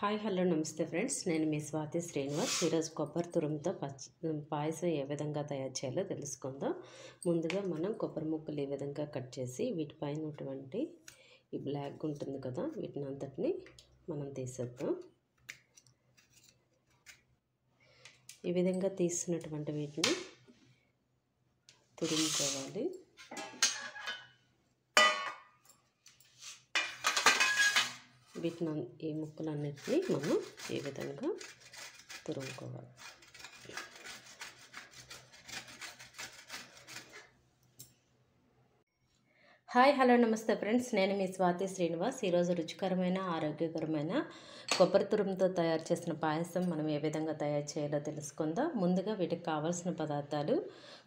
Hi hello నమస్తే friends, నేను మీ స్వాతి శ్రీనివాస్. ఈరోజు కొబ్బరి తురుముతో పాయసం ఏ విధంగా తయారు చేయాలో తెలుసుకుందాం. ముందుగా మనం కొబ్బరి ముక్కలు ఈ విధంగా కట్ చేసి వీటిపైన ఉన్నటువంటి ఈ బ్లాక్ ఉంటుంది కదా, వీటిని అంతటిని మనం తీసేద్దాం. ఈ విధంగా తీసినటువంటి వీటిని తురుముకోవాలి. వీటిని ఈ ముక్కలన్నిటిని మనం ఈ విధంగా తురుముకోవాలి. హాయ్ హలో నమస్తే ఫ్రెండ్స్, నేను మీ స్వాతి శ్రీనివాస్. ఈరోజు రుచికరమైన ఆరోగ్యకరమైన కొబ్బరి తురుముతో తయారు చేసిన పాయసం మనం ఏ విధంగా తయారు చేయాలో తెలుసుకుందాం. ముందుగా వీటికి కావాల్సిన పదార్థాలు: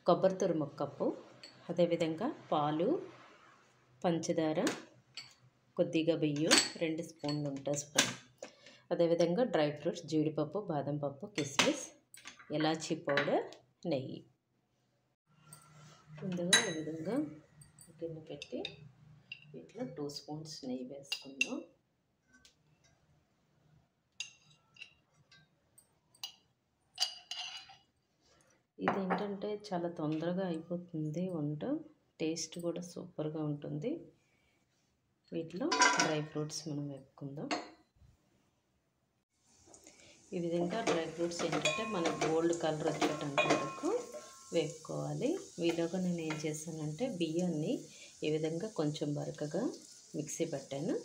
కొబ్బరి తురుము 1 కప్పు, అదేవిధంగా పాలు, పంచదార, కొద్దిగా బియ్యం 2 స్పూన్లు ఉంటాయి స్పూన్, అదేవిధంగా డ్రై ఫ్రూట్స్ జీడిపప్పు, బాదం పప్పు, కిస్మిస్, ఇలాచీ పౌడర్, నెయ్యి. ముందుగా ఈ విధంగా గిన్నె పెట్టి వీటిలో 2 స్పూన్స్ నెయ్యి వేసుకుందాం. ఇదేంటంటే చాలా తొందరగా అయిపోతుంది వంట, టేస్ట్ కూడా సూపర్గా ఉంటుంది. వీటిలో డ్రై ఫ్రూట్స్ మనం వేపుకుందాం. ఈ విధంగా డ్రై ఫ్రూట్స్ ఏంటంటే మనకు గోల్డ్ కలర్ వచ్చేటంత వరకు వేపుకోవాలి. వీలోగా నేను ఏం చేశానంటే బియ్యాన్ని ఈ విధంగా కొంచెం బరకగా మిక్సీ పెట్టాను.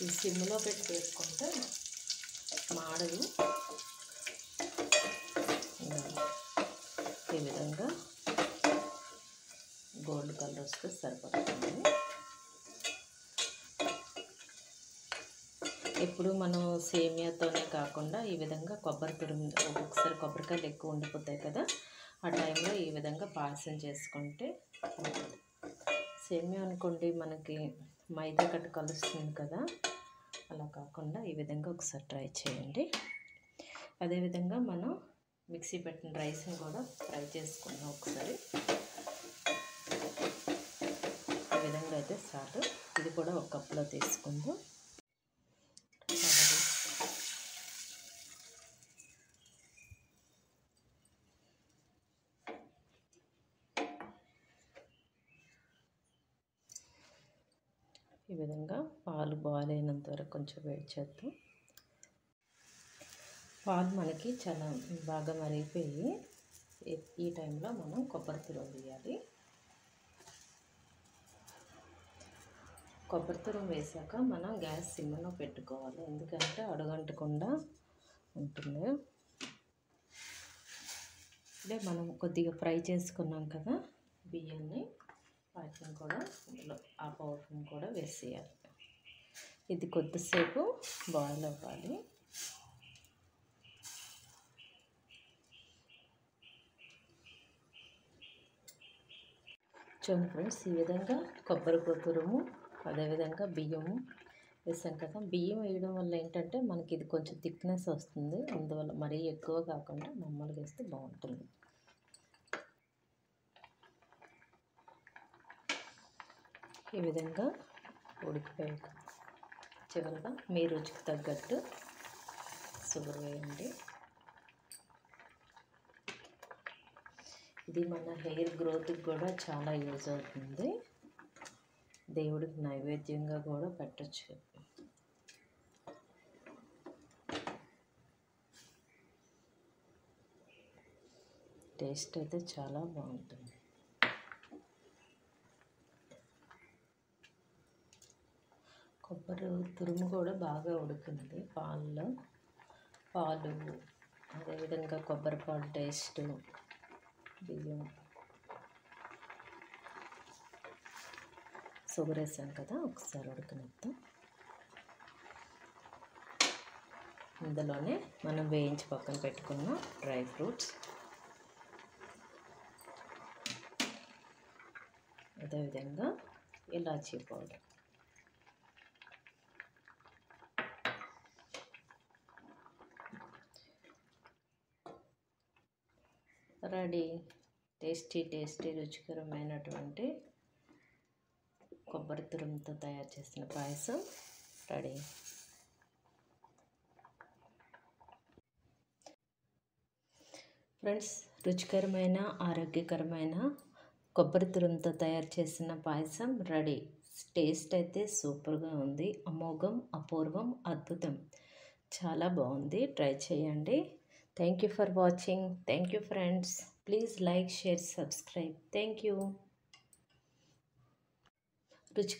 ఈ సిమ్లో పెట్టి వేసుకుంటే మాడలు. ఈ విధంగా గోల్డ్ కలర్ వస్తే సరిపడుతుంది. ఇప్పుడు మనం సేమియాతోనే కాకుండా ఈ విధంగా కొబ్బరి తురుము, ఒక్కొక్కసారి కొబ్బరికాయలు ఎక్కువ ఉండిపోతాయి కదా, ఆ టైంలో ఈ విధంగా పాయసం చేసుకుంటే, సేమియా అనుకోండి మనకి మైదా కట్టు కలుస్తుంది కదా, అలా కాకుండా ఈ విధంగా ఒకసారి ట్రై చేయండి. అదేవిధంగా మనం మిక్సీ పెట్టిన రైస్ని కూడా ఫ్రై చేసుకుందాం ఒకసారి. ఈ విధంగా అయితే చాలు. ఇది కూడా 1 కప్పులో తీసుకుందాం. ఈ విధంగా పాలు బాయిల్ అయినంత వరకు కొంచెం వేడి చేద్దాం. పాలు మనకి చాలా బాగా మరిగిపోయి ఈ టైంలో మనం కొబ్బరి తురుము వేయాలి. కొబ్బరి తురుము వేసాక మనం గ్యాస్ సిమ్లో పెట్టుకోవాలి, ఎందుకంటే అడుగంటకుండా ఉంటుంది. అంటే మనం కొద్దిగా ఫ్రై చేసుకున్నాం కదా బియ్యాన్ని, వాటిని కూడా ఇందులో ఆ పౌడర్ని కూడా వేసేయాలి. ఇది కొద్దిసేపు బాయిల్ అవ్వాలి. చూడండి ఫ్రెండ్స్, ఈ విధంగా కొబ్బరి తురుము అదేవిధంగా బియ్యము వేసాం కదా. బియ్యం వేయడం వల్ల ఏంటంటే మనకి ఇది కొంచెం థిక్నెస్ వస్తుంది, అందువల్ల మరీ ఎక్కువ కాకుండా మామూలుగా వేస్తే బాగుంటుంది. ఈ విధంగా ఉడికిపోయాక చివరిగా మీ రుచికి తగ్గట్టు షుగర్ వేయండి. ఇది మన హెయిర్ గ్రోత్కి కూడా చాలా యూజ్ అవుతుంది. దేవుడికి నైవేద్యంగా కూడా పెట్టచ్చు. టేస్ట్ అయితే చాలా బాగుంటుంది. కొబ్బరి తురుము కూడా బాగా ఉడికింది పాలు, అదేవిధంగా కొబ్బరి పాలు టేస్ట్, బియ్యం, షుగర్ వేసాం కదా, ఒకసారి ఉడకనిద్దాం. ఇందులోనే మనం వేయించి పక్కన పెట్టుకున్న డ్రై ఫ్రూట్స్, అదేవిధంగా ఇలాచీ పౌడర్, రెడీ. టేస్టీ రుచికరమైనటువంటి కొబ్బరి తురుముతో తయారు చేసిన పాయసం రెడీ. ఫ్రెండ్స్, రుచికరమైన ఆరోగ్యకరమైన కొబ్బరి తురుముతో తయారు చేసిన పాయసం రెడీ. టేస్ట్ అయితే సూపర్గా ఉంది. అమోఘం, అపూర్వం, అద్భుతం. చాలా బాగుంది. ట్రై చేయండి. Thank you for watching. Thank you friends. Please like, share, subscribe. Thank you. రుచి